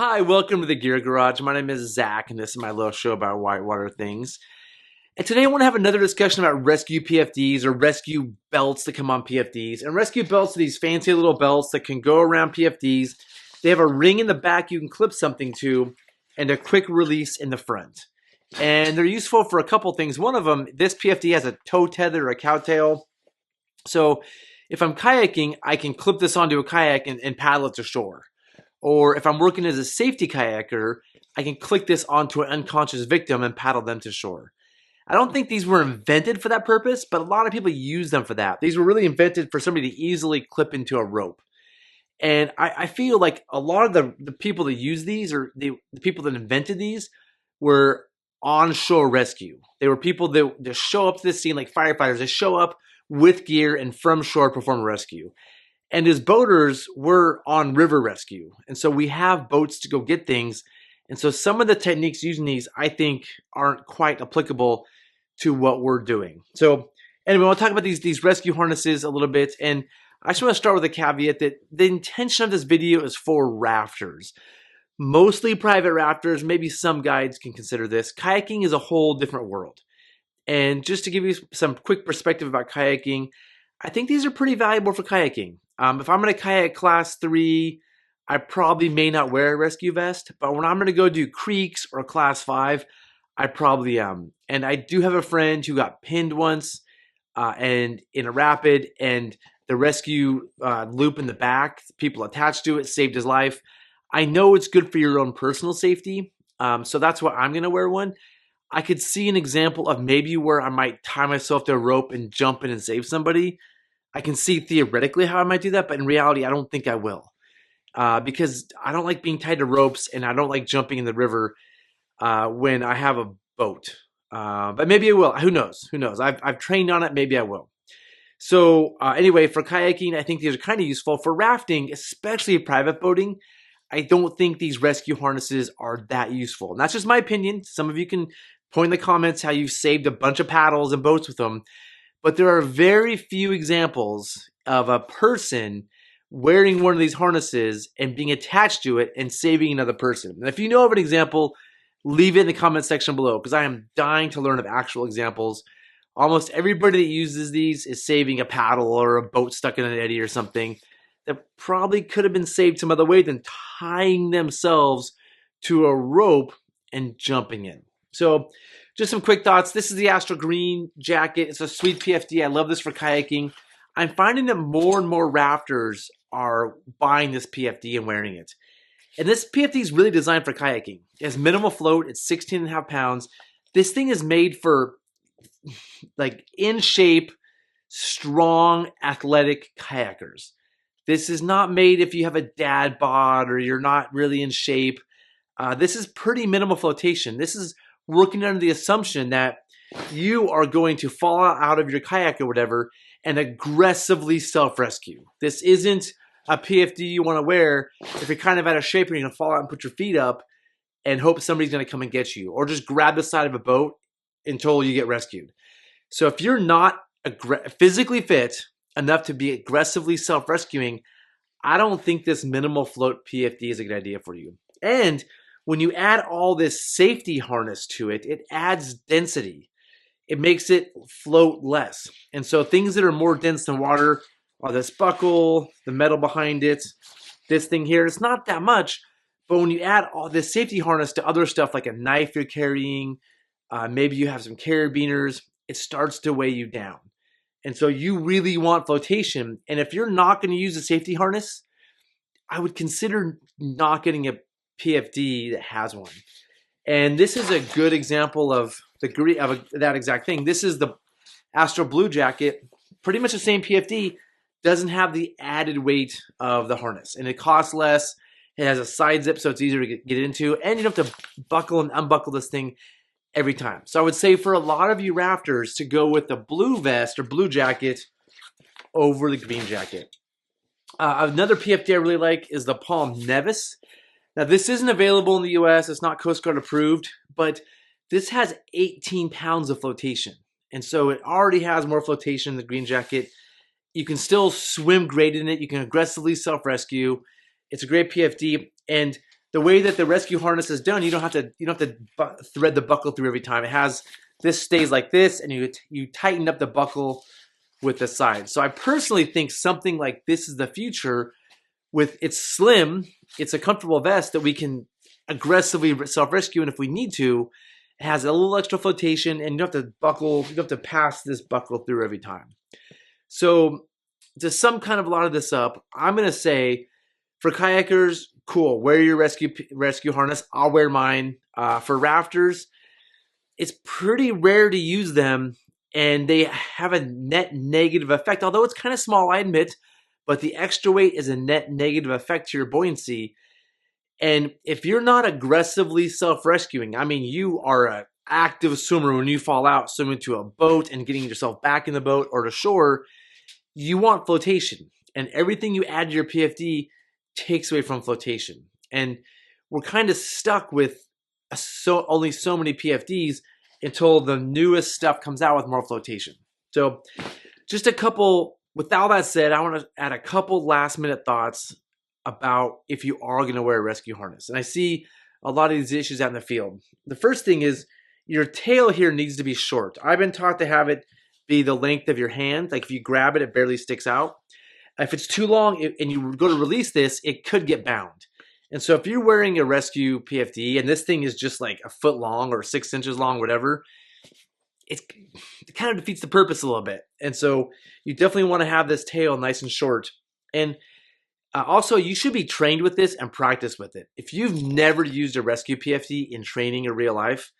Hi, welcome to the Gear Garage. My name is Zach, and this is my little show about whitewater things. And today I want to have another discussion about rescue PFDs or rescue belts that come on PFDs. And rescue belts are these fancy little belts that can go around PFDs. They have a ring in the back you can clip something to, and a quick release in the front. And they're useful for a couple things. One of them, this PFD has a toe tether or a cowtail. So if I'm kayaking, I can clip this onto a kayak and paddle it to shore. Or if I'm working as a safety kayaker, I can click this onto an unconscious victim and paddle them to shore. I don't think these were invented for that purpose, but a lot of people use them for that. These were really invented for somebody to easily clip into a rope. And I feel like a lot of the people that use these, or the people that invented these, were onshore rescue. They were people that show up to the scene like firefighters. They show up with gear and from shore perform a rescue. And as boaters, we're on river rescue. And so we have boats to go get things. And so some of the techniques using these, I think, aren't quite applicable to what we're doing. So anyway, I'll talk about these rescue harnesses a little bit. And I just want to start with a caveat that the intention of this video is for rafters. Mostly private rafters, maybe some guides can consider this. Kayaking is a whole different world. And just to give you some quick perspective about kayaking, I think these are pretty valuable for kayaking. If I'm going to kayak class 3, I probably may not wear a rescue vest, but when I'm going to go do creeks or class 5, I probably am. And I do have a friend who got pinned once and in a rapid, and the rescue loop in the back, people attached to it, saved his life. I know it's good for your own personal safety, so that's why I'm going to wear one. I could see an example of maybe where I might tie myself to a rope and jump in and save somebody. I can see theoretically how I might do that, but in reality, I don't think I will. Because I don't like being tied to ropes, and I don't like jumping in the river when I have a boat. But maybe I will. Who knows? Who knows? I've trained on it. Maybe I will. So anyway, for kayaking, I think these are kind of useful. For rafting, especially private boating, I don't think these rescue harnesses are that useful. And that's just my opinion. Some of you can point in the comments how you've saved a bunch of paddles and boats with them. But there are very few examples of a person wearing one of these harnesses and being attached to it and saving another person. And if you know of an example, leave it in the comment section below, because I am dying to learn of actual examples. Almost everybody that uses these is saving a paddle or a boat stuck in an eddy or something that probably could have been saved some other way than tying themselves to a rope and jumping in. So just some quick thoughts. This is the Astro Green jacket. It's a sweet PFD. I love this for kayaking. I'm finding that more and more rafters are buying this PFD and wearing it. And this PFD is really designed for kayaking. It has minimal float. It's 16.5 pounds. This thing is made for like in shape, strong, athletic kayakers. This is not made if you have a dad bod or you're not really in shape. This is pretty minimal flotation. This is working under the assumption that you are going to fall out of your kayak or whatever and aggressively self-rescue. This isn't a PFD you want to wear if you're kind of out of shape and you're going to fall out and put your feet up and hope somebody's going to come and get you, or just grab the side of a boat until you get rescued. So if you're not physically fit enough to be aggressively self-rescuing, I don't think this minimal float PFD is a good idea for you. And when you add all this safety harness to it, it adds density. It makes it float less. And so things that are more dense than water are this buckle, the metal behind it, this thing here. It's not that much, but when you add all this safety harness to other stuff like a knife you're carrying, maybe you have some carabiners, it starts to weigh you down. And so you really want flotation. And if you're not going to use a safety harness, I would consider not getting a PFD that has one. And this is a good example of that exact thing. This is the Astro Blue jacket, pretty much the same PFD, doesn't have the added weight of the harness, and it costs less. It has a side zip, so it's easier to get into, and you don't have to buckle and unbuckle this thing every time. So I would say for a lot of you rafters to go with the blue vest or blue jacket over the green jacket. Another PFD I really like is the Palm Nevis. Now, this isn't available in the US. It's not Coast Guard approved, but this has 18 pounds of flotation. And so it already has more flotation than the green jacket. You can still swim great in it. You can aggressively self-rescue. It's a great PFD. And the way that the rescue harness is done, you don't have to thread the buckle through every time. It has this stays like this, and you tighten up the buckle with the side. So I personally think something like this is the future. With it's slim, it's a comfortable vest that we can aggressively self-rescue, and if we need to, it has a little extra flotation, and you don't have to pass this buckle through every time. So to sum kind of a lot of this up, I'm gonna say for kayakers, cool, wear your rescue harness. I'll wear mine. For rafters, it's pretty rare to use them, and they have a net negative effect, although it's kind of small, I admit, but the extra weight is a net negative effect to your buoyancy. And if you're not aggressively self-rescuing, I mean, you are an active swimmer when you fall out, swimming to a boat and getting yourself back in the boat or to shore, you want flotation. And everything you add to your PFD takes away from flotation. And we're kind of stuck with only so many PFDs until the newest stuff comes out with more flotation. So just a couple, with all that said, I want to add a couple last minute thoughts about if you are going to wear a rescue harness. And I see a lot of these issues out in the field. The first thing is your tail here needs to be short. I've been taught to have it be the length of your hand. Like if you grab it, it barely sticks out. If it's too long and you go to release this, it could get bound. And so if you're wearing a rescue PFD and this thing is just like a foot long or 6 inches long, whatever, it kind of defeats the purpose a little bit. And so you definitely want to have this tail nice and short. And also, you should be trained with this and practice with it. If you've never used a rescue PFD in training in real life,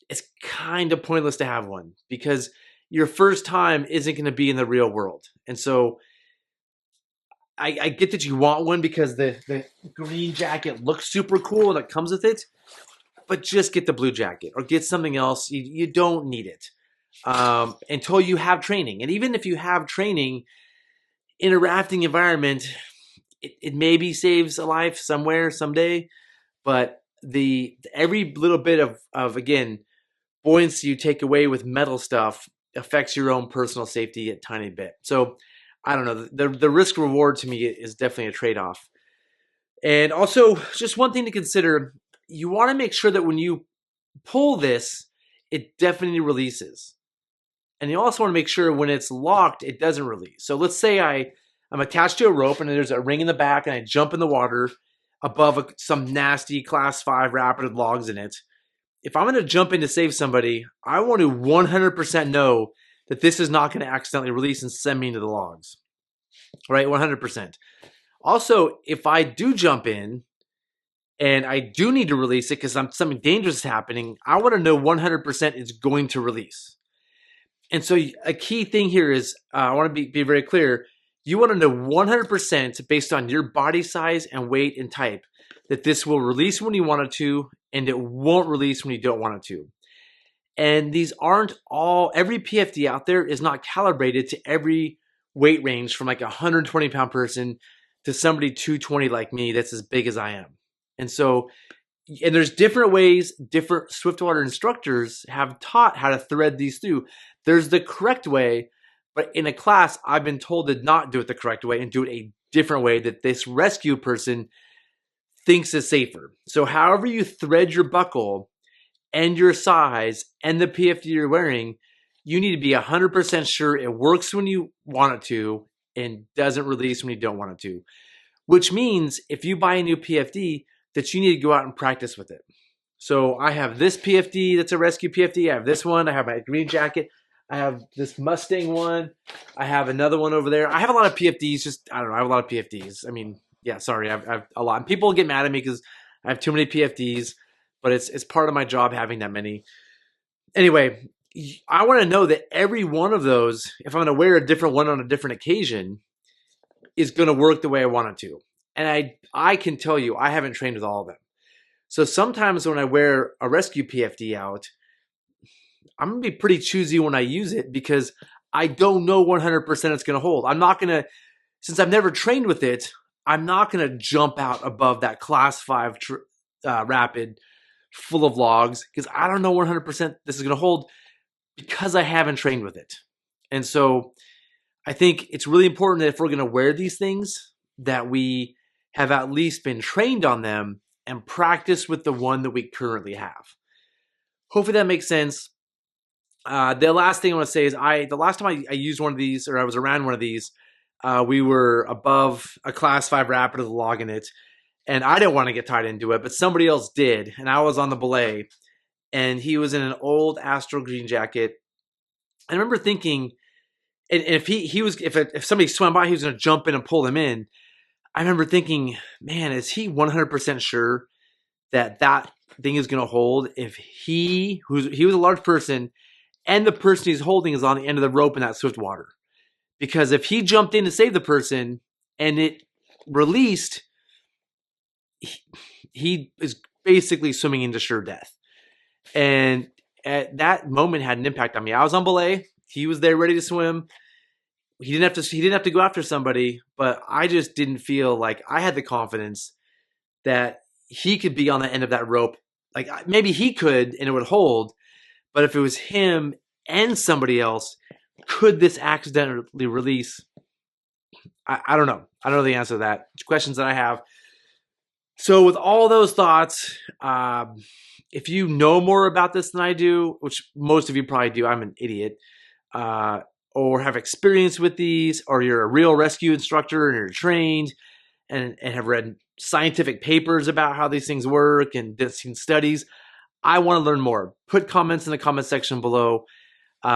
it's kind of pointless to have one because your first time isn't going to be in the real world. And so I get that you want one because the green jacket looks super cool and it comes with it, but just get the blue jacket or get something else. You don't need it until you have training. And even if you have training in a rafting environment, it maybe saves a life somewhere, someday, but every little bit of again, buoyancy you take away with metal stuff affects your own personal safety a tiny bit. So I don't know, the risk reward to me is definitely a trade-off. And also just one thing to consider, you want to make sure that when you pull this, it definitely releases. And you also want to make sure when it's locked, it doesn't release. So let's say I'm attached to a rope and there's a ring in the back and I jump in the water above some nasty class 5 rapid logs in it. If I'm going to jump in to save somebody, I want to 100% know that this is not going to accidentally release and send me into the logs, right? 100%. Also, if I do jump in and I do need to release it because something dangerous is happening, I want to know 100% it's going to release. And so a key thing here is, I want to be very clear, you want to know 100% based on your body size and weight and type that this will release when you want it to and it won't release when you don't want it to. And these aren't every PFD out there is not calibrated to every weight range from like a 120-pound person to somebody 220 like me that's as big as I am. And so, and there's different ways, different Swiftwater instructors have taught how to thread these through. There's the correct way, but in a class, I've been told to not do it the correct way and do it a different way that this rescue person thinks is safer. So however you thread your buckle and your size and the PFD you're wearing, you need to be 100% sure it works when you want it to and doesn't release when you don't want it to. Which means if you buy a new PFD, that you need to go out and practice with it. So I have this PFD that's a rescue PFD. I have this one. I have my green jacket. I have this Mustang one. I have another one over there. I have a lot of PFDs. I don't know. I have a lot of PFDs. I mean, yeah, sorry. I have a lot. And people get mad at me because I have too many PFDs, but it's part of my job having that many. Anyway, I want to know that every one of those, if I'm going to wear a different one on a different occasion, is going to work the way I want it to. And I can tell you, I haven't trained with all of them. So sometimes when I wear a rescue PFD out, I'm going to be pretty choosy when I use it because I don't know 100% it's going to hold. I'm not going to, since I've never trained with it, I'm not going to jump out above that class 5 rapid full of logs because I don't know 100% this is going to hold because I haven't trained with it. And so I think it's really important that if we're going to wear these things, that we have at least been trained on them and practice with the one that we currently have. Hopefully that makes sense. The last thing I want to say is the last time I used one of these, or I was around one of these, we were above a class 5 rapid of the log in it, and I didn't want to get tied into it, but somebody else did, and I was on the belay, and he was in an old Astro Green jacket. I remember thinking, and if somebody swam by, he was going to jump in and pull him in. I remember thinking, man, is he 100% sure that thing is going to hold if he was a large person and the person he's holding is on the end of the rope in that swift water? Because if he jumped in to save the person and it released, he is basically swimming into sure death. And at that moment had an impact on me. I was on belay. He was there ready to swim. He didn't have to go after somebody, but I just didn't feel like I had the confidence that he could be on the end of that rope. Like maybe he could and it would hold, but if it was him and somebody else, could this accidentally release? I don't know. I don't know the answer to that. It's questions that I have. So with all those thoughts, if you know more about this than I do, which most of you probably do, I'm an idiot, or have experience with these, or you're a real rescue instructor and you're trained and have read scientific papers about how these things work and seen studies, I want to learn more. Put comments in the comment section below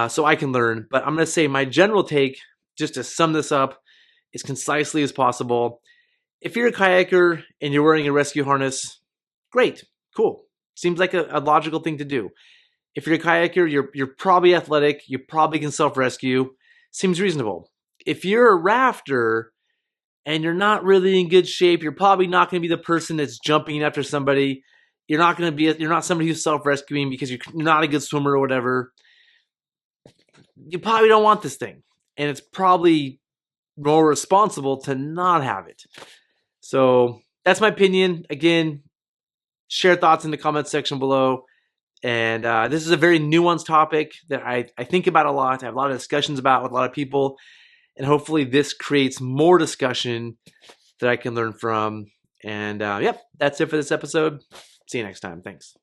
so I can learn. But I'm going to say my general take, just to sum this up as concisely as possible. If you're a kayaker and you're wearing a rescue harness, great, cool. Seems like a logical thing to do. If you're a kayaker, you're probably athletic, you probably can self-rescue. Seems reasonable. If you're a rafter and you're not really in good shape, you're probably not going to be the person that's jumping after somebody. You're not somebody who's self-rescuing because you're not a good swimmer or whatever. You probably don't want this thing. And it's probably more responsible to not have it. So that's my opinion. Again, share thoughts in the comment section below. And this is a very nuanced topic that I think about a lot. I have a lot of discussions about with a lot of people. And hopefully this creates more discussion that I can learn from. And yep, that's it for this episode. See you next time. Thanks.